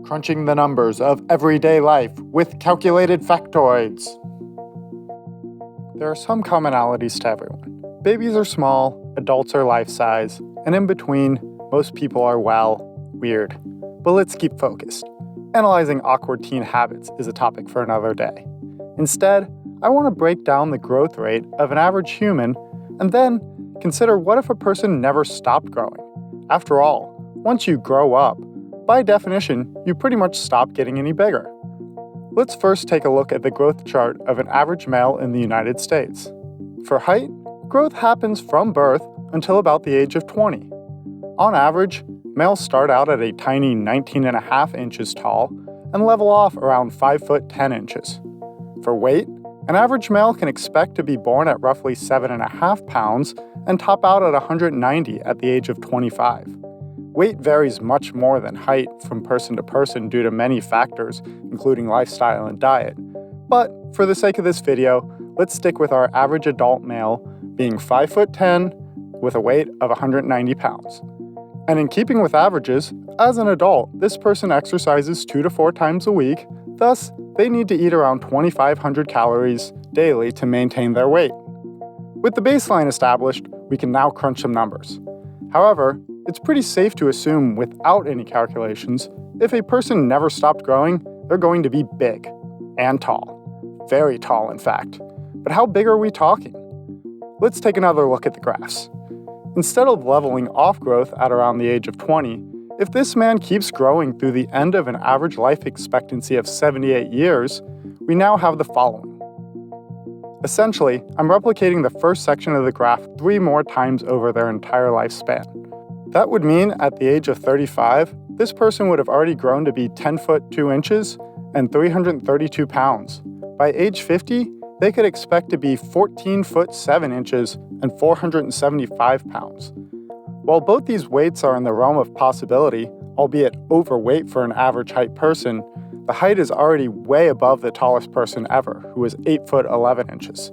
Crunching the numbers of everyday life with calculated factoids. There are some commonalities to everyone. Babies are small, adults are life-size, and in between, most people are, well, weird. But let's keep focused. Analyzing awkward teen habits is a topic for another day. Instead, I want to break down the growth rate of an average human and then consider what if a person never stopped growing. After all, once you grow up, by definition, you pretty much stop getting any bigger. Let's first take a look at the growth chart of an average male in the United States. For height, growth happens from birth until about the age of 20. On average, males start out at a tiny 19.5 inches tall and level off around 5 foot 10 inches. For weight, an average male can expect to be born at roughly 7.5 pounds and top out at 190 at the age of 25. Weight varies much more than height from person to person due to many factors, including lifestyle and diet. But for the sake of this video, let's stick with our average adult male being 5 foot 10 with a weight of 190 pounds. And in keeping with averages, as an adult, this person exercises 2 to 4 times a week, thus they need to eat around 2,500 calories daily to maintain their weight. With the baseline established, we can now crunch some numbers. However, it's pretty safe to assume without any calculations, if a person never stopped growing, they're going to be big and tall. Very tall, in fact. But how big are we talking? Let's take another look at the graphs. Instead of leveling off growth at around the age of 20, if this man keeps growing through the end of an average life expectancy of 78 years, we now have the following. Essentially, I'm replicating the first section of the graph 3 more times over their entire lifespan. That would mean at the age of 35, this person would have already grown to be 10 foot 2 inches and 332 pounds. By age 50, they could expect to be 14 foot 7 inches and 475 pounds. While both these weights are in the realm of possibility, albeit overweight for an average height person, the height is already way above the tallest person ever, who is 8 foot 11 inches.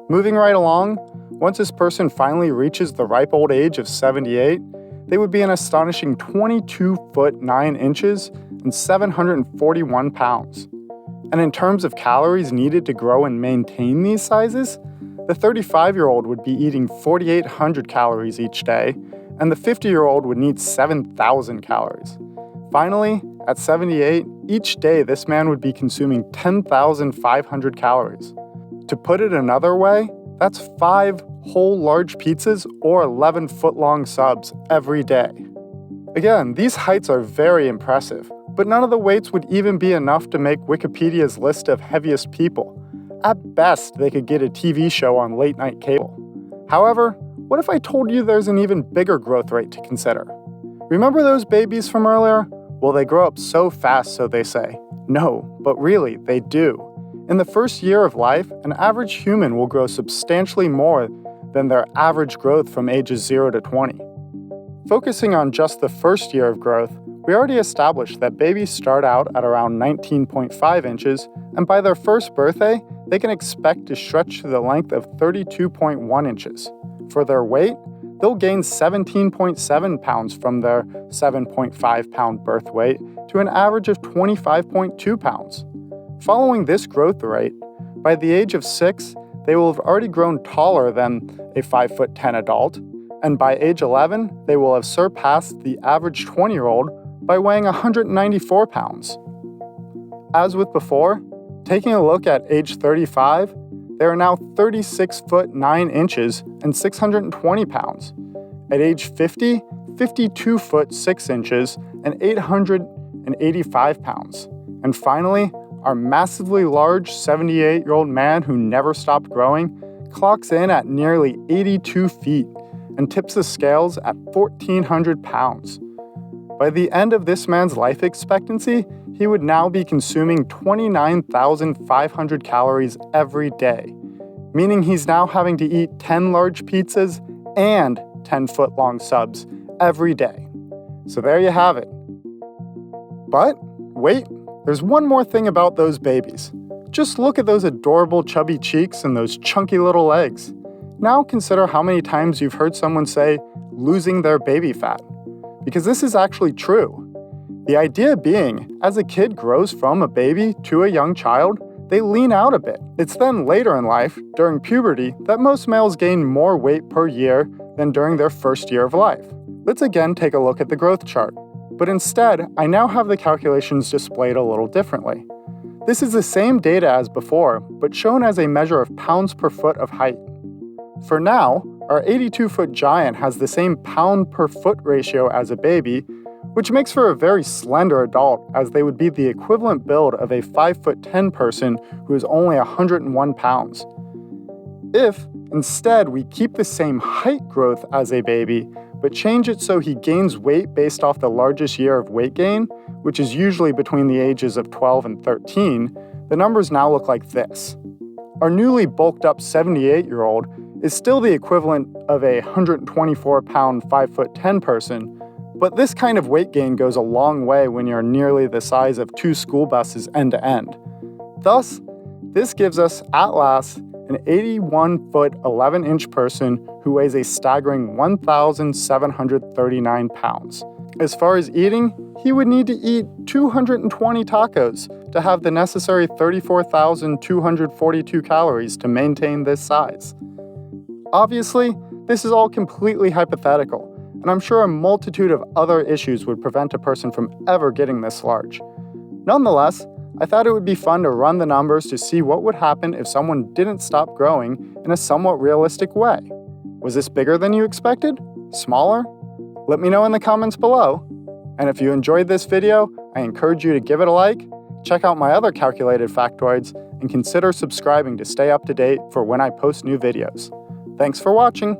Moving right along, once this person finally reaches the ripe old age of 78, they would be an astonishing 22 foot 9 inches and 741 pounds. And in terms of calories needed to grow and maintain these sizes, the 35-year-old would be eating 4,800 calories each day, and the 50-year-old would need 7,000 calories. Finally, at 78, each day this man would be consuming 10,500 calories. To put it another way, that's 5 whole large pizzas or 11 foot-long subs every day. Again, these heights are very impressive, but none of the weights would even be enough to make Wikipedia's list of heaviest people. At best, they could get a TV show on late-night cable. However, what if I told you there's an even bigger growth rate to consider? Remember those babies from earlier? Well, they grow up so fast, so they say. No, but really, they do. In the first year of life, an average human will grow substantially more than their average growth from ages 0 to 20. Focusing on just the first year of growth, we already established that babies start out at around 19.5 inches, and by their first birthday, they can expect to stretch to the length of 32.1 inches. For their weight, they'll gain 17.7 pounds from their 7.5 pound birth weight to an average of 25.2 pounds. Following this growth rate, by the age of 6, they will have already grown taller than a 5 foot 10 adult, and by age 11, they will have surpassed the average 20-year-old by weighing 194 pounds. As with before, taking a look at age 35, they are now 36 foot 9 inches and 620 pounds. At age 50, 52 foot 6 inches and 885 pounds. And finally, our massively large 78-year-old man who never stopped growing clocks in at nearly 82 feet and tips the scales at 1,400 pounds. By the end of this man's life expectancy, he would now be consuming 29,500 calories every day, meaning he's now having to eat 10 large pizzas and 10 foot-long subs every day. So there you have it. But wait, there's one more thing about those babies. Just look at those adorable chubby cheeks and those chunky little legs. Now consider how many times you've heard someone say, losing their baby fat. Because this is actually true. The idea being, as a kid grows from a baby to a young child, they lean out a bit. It's then later in life, during puberty, that most males gain more weight per year than during their first year of life. Let's again take a look at the growth chart. But instead, I now have the calculations displayed a little differently. This is the same data as before, but shown as a measure of pounds per foot of height. For now, our 82-foot giant has the same pound per foot ratio as a baby, which makes for a very slender adult, as they would be the equivalent build of a 5'10" person who is only 101 pounds. If, instead, we keep the same height growth as a baby, but change it so he gains weight based off the largest year of weight gain, which is usually between the ages of 12 and 13, the numbers now look like this. Our newly bulked up 78-year-old is still the equivalent of a 124-pound 5'10" person, but this kind of weight gain goes a long way when you're nearly the size of 2 school buses end to end. Thus, this gives us, at last, an 81-foot 11-inch person who weighs a staggering 1,739 pounds. As far as eating, he would need to eat 220 tacos to have the necessary 34,242 calories to maintain this size. Obviously, this is all completely hypothetical, and I'm sure a multitude of other issues would prevent a person from ever getting this large. Nonetheless, I thought it would be fun to run the numbers to see what would happen if someone didn't stop growing in a somewhat realistic way. Was this bigger than you expected? Smaller? Let me know in the comments below. And if you enjoyed this video, I encourage you to give it a like, check out my other calculated factoids, and consider subscribing to stay up to date for when I post new videos. Thanks for watching!